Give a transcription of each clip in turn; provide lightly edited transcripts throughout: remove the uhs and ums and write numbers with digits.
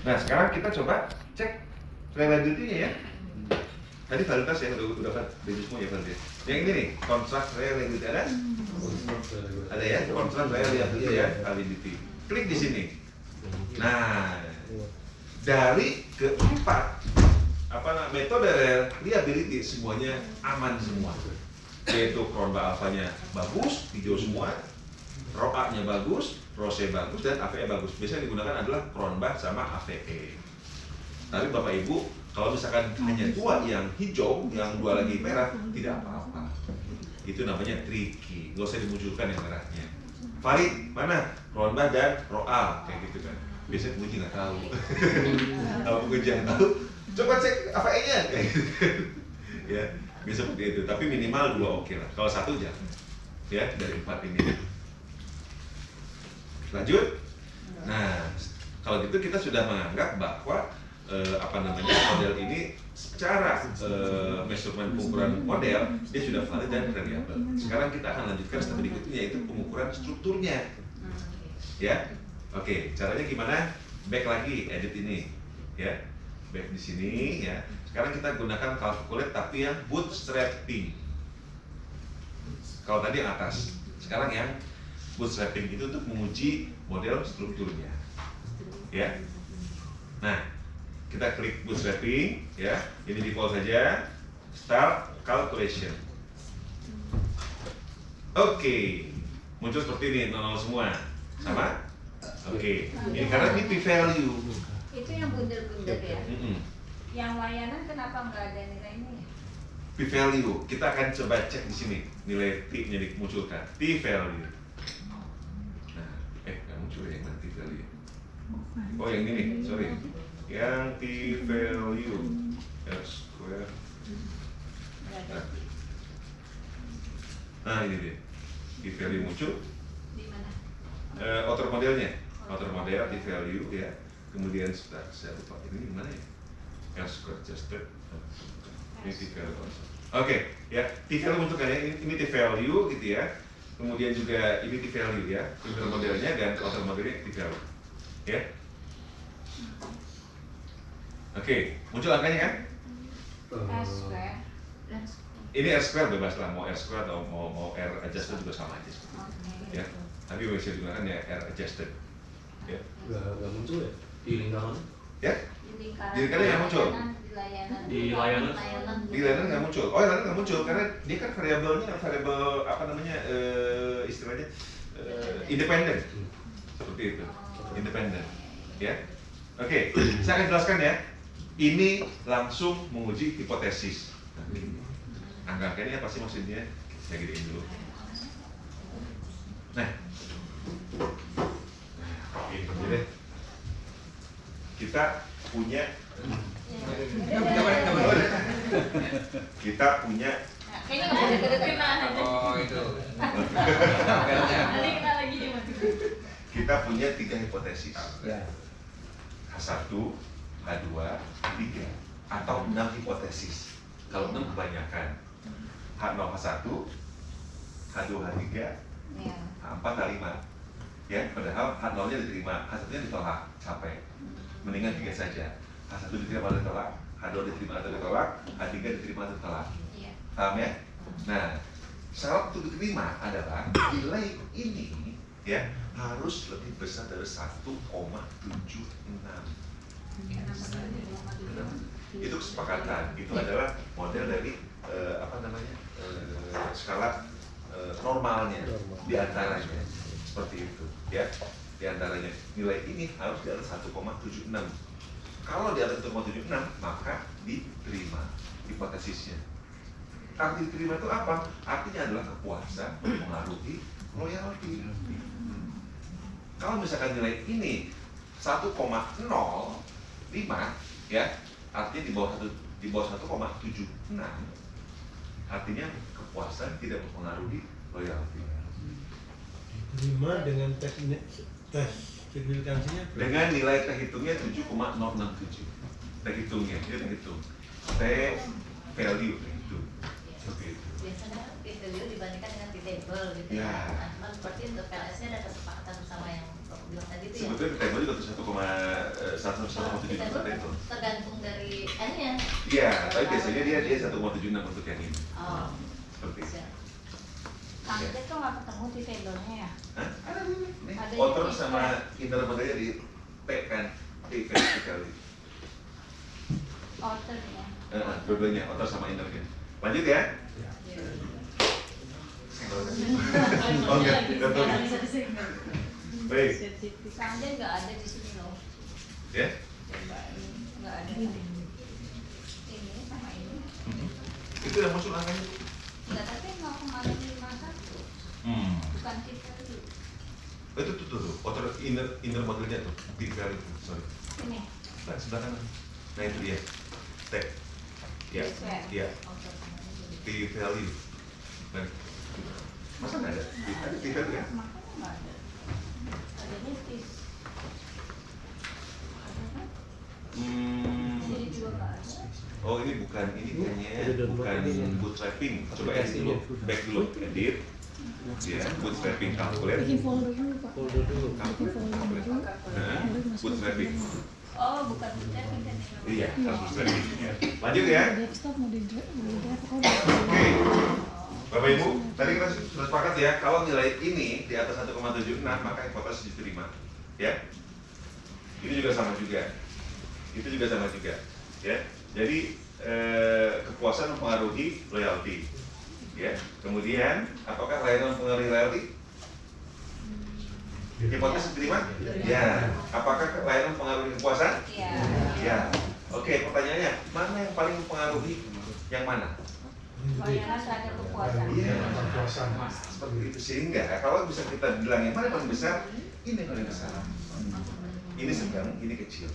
Nah sekarang kita coba cek reliability-nya ya. Tadi validitas ya, udah kan semua ya validitas. Yang ini nih, contract reliability ada? Ada ya, contract reliability ya, validity. Klik di sini. Nah, dari keempat metode reliability semuanya aman semua. Yaitu Cronbach alpha-nya bagus, hijau semua, ROA-nya bagus, ROSE bagus, dan AVE bagus. Biasanya digunakan adalah Cronbach sama AVE. Tapi Bapak Ibu, kalau misalkan hanya dua yang hijau, yang dua lagi merah, tidak apa-apa. Itu namanya tricky, nggak usah dimunculkan yang merahnya. Valid, mana? Cronbach dan ROA, kayak gitu kan. Biasanya penguji nggak tahu. Kalau penguji yang tahu, coba cek AVE-nya, kayak gitu kan. Ya, bisa seperti itu. Tapi minimal dua oke lah. Kalau satu jangan. Ya, dari 4 ini. Lanjut. Nah, kalau gitu kita sudah menganggap bahwa model ini secara measurement pengukuran model dia sudah valid dan reliable. Sekarang kita akan lanjutkan step berikutnya, yaitu pengukuran strukturnya. Ya, oke. Caranya gimana? Back lagi, edit ini, ya. Back di sini, ya. Sekarang kita gunakan calculate tapi yang bootstrapping. Kalau tadi yang atas, sekarang yang bootstrapping itu untuk menguji model strukturnya, ya. Nah, kita klik bootstrapping, ya. Ini default saja. Start calculation. Oke, muncul seperti ini, 00 semua, sama. Oke, ini karena ini p-value. Itu yang bundel-bundel ya. Yang layanan kenapa nggak ada nilainya? P-value, kita akan coba cek di sini nilai T-nya dimunculkan. P-value. Nah, nggak muncul ya, yang mana P-value? Oh, yang ini nih, sorry. Yang P-value R square. Nah, ini dia. P-value muncul. Di mana? Outer modelnya, outer model P-value ya. Kemudian saya lupa ini gimana ya? R square adjusted. Ini T-value. Oke, ya. T-value muncul kan ya. Ini T-value gitu ya. Kemudian juga ini T-value ya. Inner modelnya dan outer modelnya T-value. Ya. Oke, muncul angkanya kan? R square. Ini R square bebas lah, mau R square atau mau R adjusted juga sama aja. Ya. Tapi bisa digunakan ya R adjusted. Ya. Nggak muncul ya di lingkaran? Ya. Di lingkaran yang muncul. Di layanan nggak muncul. Oh, layanan nggak muncul karena dia kan variabelnya istilahnya independen. Seperti itu. Independen. Ya. Oke, saya akan jelaskan ya. Ini langsung menguji hipotesis. Angka-angkanya apa sih maksudnya? Saya gedein dulu. Nah, ini deh. Kita punya kayaknya nggak ada kedengeran aja. Oh itu. Nanti kita lagi di mana? Kita punya 3 hipotesis. H1, H2, H3 atau 6 hipotesis. Kalau 6 kebanyakan. H0, H1, H2, H3, H4, H5. Ya, padahal H0-nya diterima, H1-nya ditolak, capek. Mendingan 3 saja. H1 diterima atau ditolak, H2 diterima atau ditolak, H3 diterima atau ditolak. Paham ya? Nah, syarat untuk diterima adalah nilai ini ya harus lebih besar dari 1,76. Itu kesepakatan. Itu adalah model dari skala normalnya di antaranya. Seperti itu, ya. Di antaranya nilai ini harus di atas 1,76. Kalau di atas 1,76 maka diterima hipotesisnya. Arti diterima itu apa? Artinya adalah kepuasan mempengaruhi loyalty. Kalau misalkan nilai ini 1,05 ya, artinya di bawah 1,76 artinya kepuasan tidak mempengaruhi loyalty. Diterima dengan tes signifikansinya dengan nilai terhitungnya 7,067. Terhitungnya, dia terhitung. T value terhitung. Seperti itu. Biasanya P-value dibandingkan dengan P-table gitu ya. Nah, seperti untuk PLS-nya ada kesepakatan bersama yang Bapak bilang tadi itu ya? Sebetulnya P-table juga 1,1 atau Kita 1,7 tuh itu. tergantung dari N-nya. Iya, tapi biasanya dia 1,76 untuk yang ini. Oh. Seperti itu. Kang Jack tuh nggak ketemu di vendornya ya? Hah? Ada ini. Nih, Ada outer yang sama inner modelnya di P kan. P vertikal. Outernya. Dua-duanya, outer sama innernya. Lanjut ya. Oh enggak, enggak Bisa disenggol. Baik. Kang Jack nggak ada di sini loh. Ya. Coba ini nggak ada. Ini sama ini. Itu yang masuk angkanya. Nggak, tapi 0,51. Bukan kita dulu. Itu tuh, outer inner modelnya tuh, P value itu, sorry. Ini. Nah, sebelah kanan. Nah itu dia. T. Ya. Ya. P value. Nah. Masa nggak ada? Ada P value ya? Makanya nggak ada. Adanya tis. Ada kan? Jadi juga nggak ada. Oh ini bukan, ini kayaknya bukan bootstrapping. Coba edit dulu, back dulu, edit. Ya, bootstrapping calculate. Bikin folder dulu Pak. Folder dulu. Calculate. Nah, bootstrapping. Oh, bukan bootstrapping kan ini. Iya, harus bootstrapping. Ya. Lanjut ya. Desktop mau di drag Oke. Bapak Ibu, tadi kita sudah sepakat ya, kalau nilai ini di atas 1,76 maka hipotesis diterima. Ya. Ini juga sama juga. Itu juga sama juga. Ya. Jadi kepuasan mempengaruhi loyalty. Ya. Kemudian apakah layanan mempengaruhi loyalty? Hipotesis diterima? Ya. Apakah layanan mempengaruhi kepuasan? Iya. Ya. Oke, pertanyaannya, mana yang paling mempengaruhi yang mana? Layanan terhadap kepuasan. Iya, seperti itu. Sehingga kalau bisa kita bilang yang mana paling besar, ini yang paling besar. Ini sedang, ini kecil.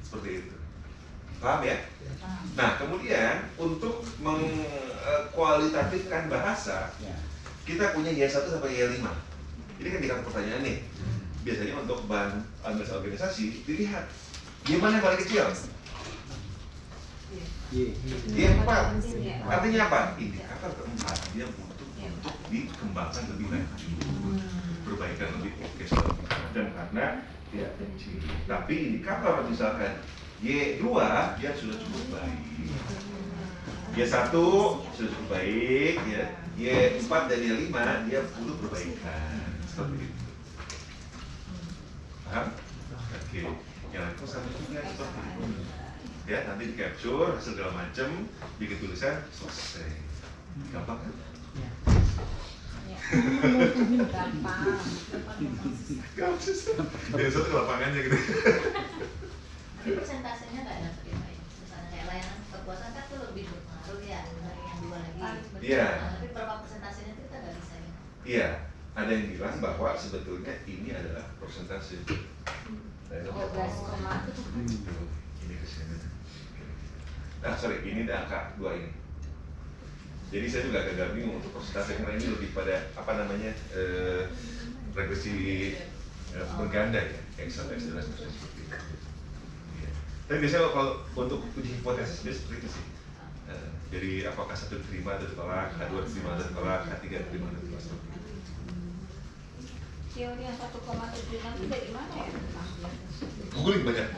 Seperti itu. Paham ya? Nah, kemudian untuk mengkualitatifkan bahasa, kita punya Y1 sampai Y5. Ini kan dikasih pertanyaan nih. Biasanya untuk bahan analisa organisasi, dilihat Y mana yang paling kecil? Y4. Artinya apa? Indikator keempat, dia butuh untuk dikembangkan lebih lanjut. Perbaikan lebih oke, dan karena dia kecil. Tapi indikator misalkan Y2 dia sudah cukup baik, Y1 sudah cukup baik, ya. Y4 dan Y5 dia perlu perbaikan seperti itu. Paham? Oke, yang lain sama juga seperti itu. Ya, nanti di capture hasil segala macam, bikin tulisan selesai. Gampang kan? Gampang. Gampang susah. Yang satu lapangannya gitu. Tapi persentasenya nggak ada terima ya. Misalnya kayak layanan kepuasan kan tuh lebih berpengaruh ya dari yang dua lagi. Iya. Nah, tapi berapa persentasenya itu kita nggak bisa ya. Iya, ada yang bilang bahwa sebetulnya ini adalah persentase. 12, Ini kesini. Nah, sorry, ini ada angka 2 ini. Jadi saya juga agak bingung untuk persentase karena ini lebih pada apa namanya regresi berganda ya, Excel dan seterusnya seperti itu. Ya. Tapi biasanya kalau untuk uji hipotesis biasanya seperti itu sih. Jadi apakah 1 diterima atau ditolak, K2 diterima atau ditolak, K3 diterima atau ditolak seperti itu. Teori yang 1,76 itu dari mana ya? Googling banyak.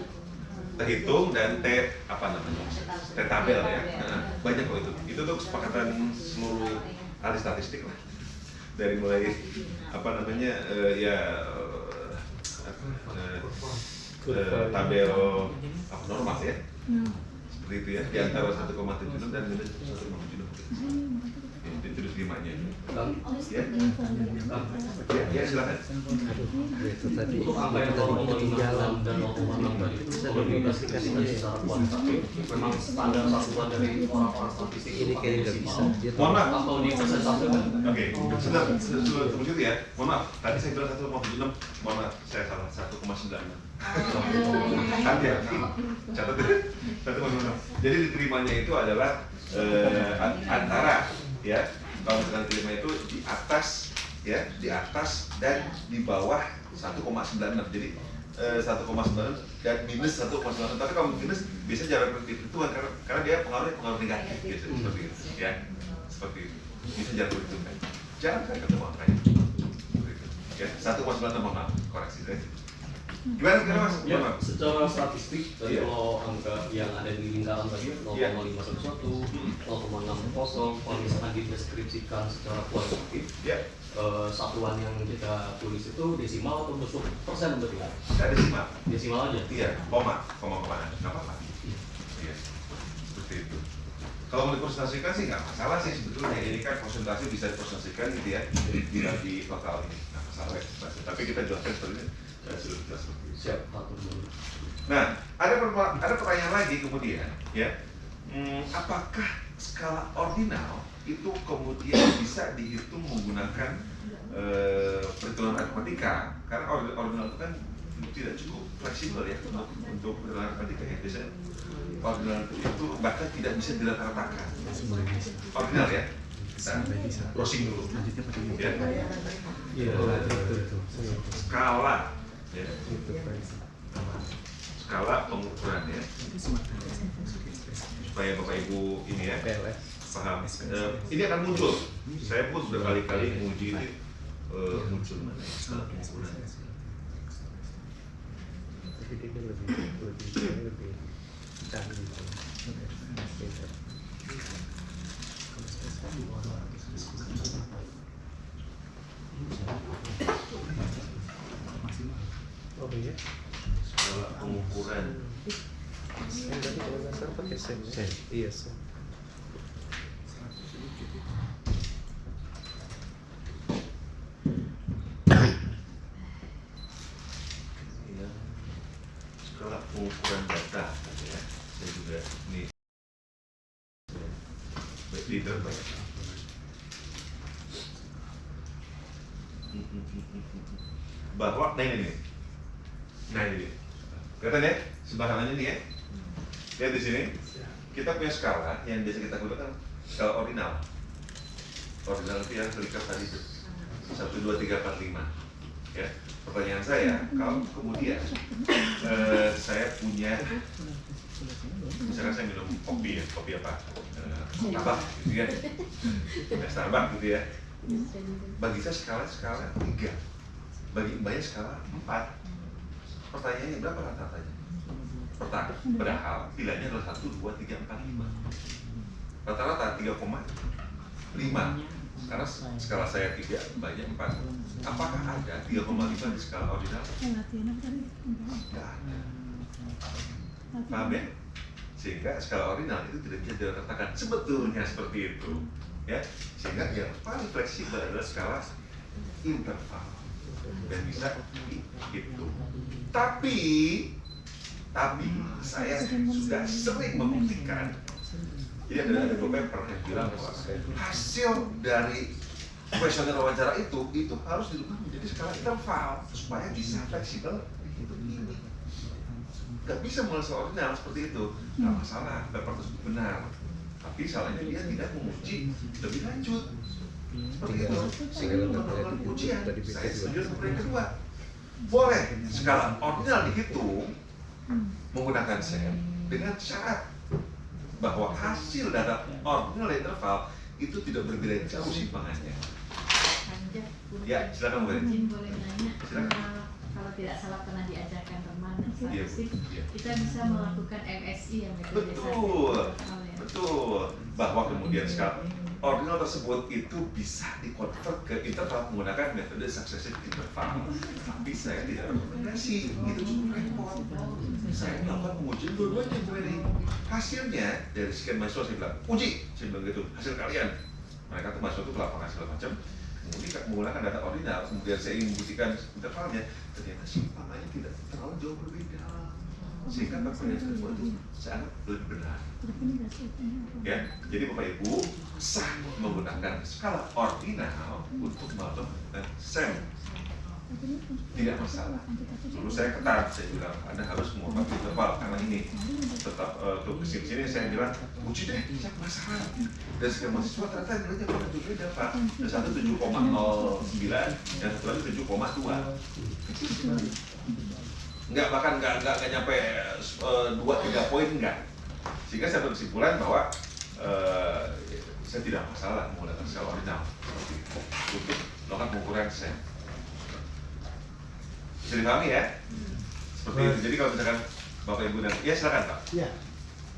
T hitung dan T apa namanya? T tabel ya. Nah, banyak kok itu. Itu tuh kesepakatan seluruh ahli statistik lah. Dari mulai apa namanya tabel abnormal ya. Seperti itu ya. Di antara 1,76 dan minus 1,76. Itu terimanya. Ya. Ya, silakan. Itu tadi Untuk angka yang 0,56 dan 0,6 tadi itu komunikasikan ini secara kuantitatif memang standar satuan dari orang-orang statistik ini kayaknya nggak bisa. Dia Mohon maaf. atau di persentase kan? Oke, sebentar, sebelum itu ya. Mohon maaf, tadi saya bilang 1,76. Mohon maaf, saya salah 1,96. Hati-hati, catat ya. 1,96. Jadi diterimanya itu adalah antara ya, kalau misalkan diterima itu di atas ya, di atas dan di bawah 1,96. Jadi 1,96 dan minus 1,96. Tapi kalau minus biasanya jarang perhitungan karena dia pengaruh negatif biasanya seperti itu ya. Seperti itu. Bisa jarang perhitungan. Jarang kan ketemu angkanya. Ya, 1,96 mohon maaf, koreksi saya. Gimana Mas? Ya, Gimana? secara statistik tadi Iya. kalau angka yang ada di lingkaran tadi 0,511, 0,60, kalau misalkan dideskripsikan secara kualitatif, Ya, satuan yang kita tulis itu desimal atau bentuk persen berarti ya? nggak ada simak. Desimal aja. Iya, koma, nggak apa-apa. Iya, seperti itu. Kalau mau dipresentasikan sih nggak masalah sih sebetulnya. Ini kan presentasi bisa dipresentasikan gitu ya di lokal ini, nggak masalah ya. Tapi kita jelaskan seperti ini, sudah jelas seperti itu. Siap, atur dulu. Nah, ada pertanyaan lagi kemudian, ya, apakah skala ordinal itu kemudian bisa dihitung menggunakan perhitungan matematika? Karena ordinal itu kan tidak cukup fleksibel ya untuk perhitungan matematika ya. Biasanya ordinal itu bahkan tidak bisa dirata-ratakan. Ordinal ya. Kita closing dulu. Ya. Iya, itu. Skala, ya. Skala pengukuran ya. Supaya Bapak Ibu ini ya paham. Ini akan muncul. Saya pun sudah kali-kali menguji ini muncul mana ya, skala pengukuran. Tapi dia lebih canggih. Oh iya. Skala pengukuran. Yang tadi kalau nggak salah pakai sen. Iya sen. Ya, skala pengukuran data ya. Saya juga ini leader banyak. Bahwa ini. Nah ini, kelihatan ya sebelah kanannya ini ya. Lihat di sini, kita punya skala yang biasa kita gunakan skala ordinal. Ordinal itu yang terikat tadi itu 1, 2, 3, 4, 5. Ya, pertanyaan saya, kalau kemudian saya punya, misalkan saya minum kopi ya, kopi apa? Starbucks gitu ya, Starbucks gitu ya. Bagi saya skala 3, bagi mbaknya skala 4. Pertanyaannya berapa rata-ratanya? Padahal pilihannya adalah 1, 2, 3, 4, 5. Rata-rata 3,5. Karena skala saya 3, mbaknya 4. Apakah ada 3,5 di skala ordinal? Tidak ada. Paham ya? Sehingga skala ordinal itu tidak bisa diratakan. Sebetulnya seperti itu. Ya, sehingga yang paling fleksibel adalah skala interval dan bisa dihitung. Tapi saya sudah sering membuktikan. Jadi ada dua paper yang bilang bahwa hasil dari kuesioner wawancara itu harus dirubah menjadi skala interval supaya bisa fleksibel dihitung ini. Gak bisa mulai skala ordinal seperti itu. Gak masalah, paper tersebut benar. Tapi salahnya dia tidak menguji lebih lanjut. Seperti itu. Sehingga melakukan ujian. Saya setuju sama yang kedua. Boleh skala ordinal dihitung menggunakan SEM dengan syarat bahwa hasil data ordinal interval itu tidak berbeda jauh simpangannya. Ya, silakan Bu. Izin boleh nanya, Silakan. kalau tidak salah pernah diajarkan teman Iya, Bu. statistik, Iya. kita bisa melakukan MSI yang metode Betul, statistik ya. betul. Bahwa kemudian skala ordinal tersebut itu bisa dikonvert ke interval menggunakan metode successive interval. Tapi saya tidak rekomendasi, itu cukup repot. Saya melakukan pengujian dua-duanya Bu Eri. Hasilnya dari sekian mahasiswa saya bilang, uji, saya bilang gitu, hasil kalian. Mereka tuh mahasiswa itu lapangan segala macam. Kemudian menggunakan data ordinal, kemudian saya ingin membuktikan intervalnya, ternyata simpangannya tidak terlalu jauh berbeda. Sehingga pertanyaan kedua itu sangat lebih benar. Ya, jadi Bapak Ibu sah menggunakan skala ordinal untuk melakukan SEM, tidak masalah. Dulu saya ketat, saya bilang Anda harus mengubah interval karena ini tetap untuk kesini saya bilang uji deh, tidak masalah. Dan sekian mahasiswa ternyata nilainya berbeda Pak. Yang satu 7,09, yang satu lagi 7,2. Bahkan nggak nyampe 2-3 poin enggak. Sehingga saya berkesimpulan bahwa saya tidak masalah menggunakan skala ordinal untuk melakukan pengukuran SEM. Bisa dipahami ya? Seperti itu. Jadi kalau misalkan Bapak Ibu dan ya silakan Pak. Ya,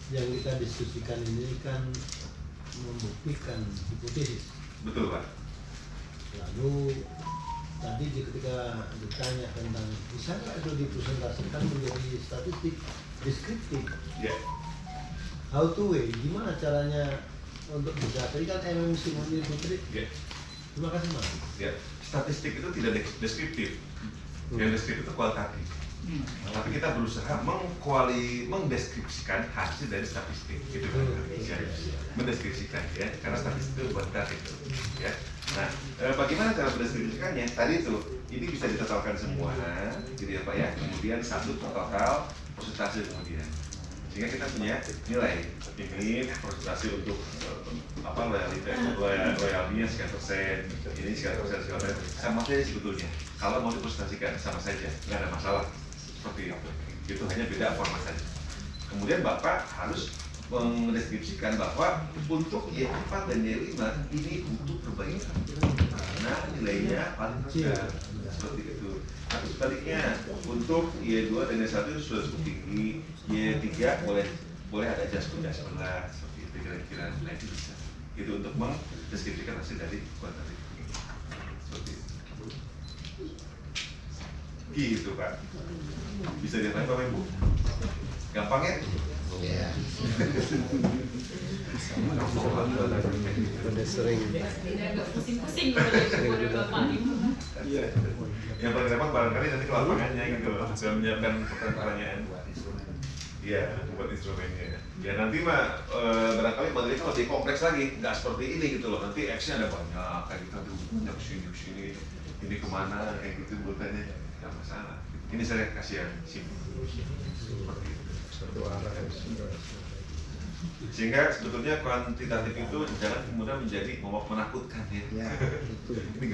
yang kita diskusikan ini kan membuktikan hipotesis. Betul Pak. Lalu tadi ketika ditanya tentang bisa nggak itu dipresentasikan menjadi statistik deskriptif, Ya. how to weigh, gimana caranya untuk bisa, tadi kan MMC Munir Putri. Ya. Terima kasih Mas. Ya. Statistik itu tidak deskriptif. Yang deskriptif itu kualitatif. Tapi kita berusaha mendeskripsikan hasil dari statistik, gitu kan? Ya. Mendeskripsikan ya, karena statistik itu kualitatif, ya. Nah, bagaimana cara mendeskripsikannya? Tadi itu, ini bisa ditotalkan semua, gitu ya Pak ya. Kemudian satu total persentase kemudian, sehingga kita punya nilai ini persentase untuk royaltinya sekian persen, ini sekian persen, sama saja sebetulnya. Kalau mau dipresentasikan sama saja, nggak ada masalah. Seperti itu hanya beda format saja. Kemudian Bapak harus mendeskripsikan bahwa untuk Y4 dan Y5 ini butuh perbaikan karena nilainya paling rendah, seperti itu. Tapi sebaliknya untuk Y2 dan Y1 itu sudah cukup tinggi, Y3 boleh ada adjustment seperti itu kira-kira. Nah itu bisa. Itu untuk mendeskripsikan hasil dari kuantitatif. Seperti itu. Gitu Pak. Bisa dilihat Bapak Ibu. Gampang ya? Iya. Udah sering. Agak pusing-pusing kalau Bapak Ibu. Iya. Yang paling repot barangkali nanti ke lapangannya gitu loh. Sudah menyiapkan pertanyaan. Iya, buat instrumennya. Ya nanti mah barangkali materinya lebih kompleks lagi, nggak seperti ini gitu loh. Nanti X-nya ada banyak, kayak gitu, aduh banyak kesini, ini kemana, kayak gitu buatannya, nggak masalah. Ini saya kasih yang simpel, seperti itu. Sehingga sebetulnya kuantitatif itu jangan kemudian menjadi menakutkan ya. Ini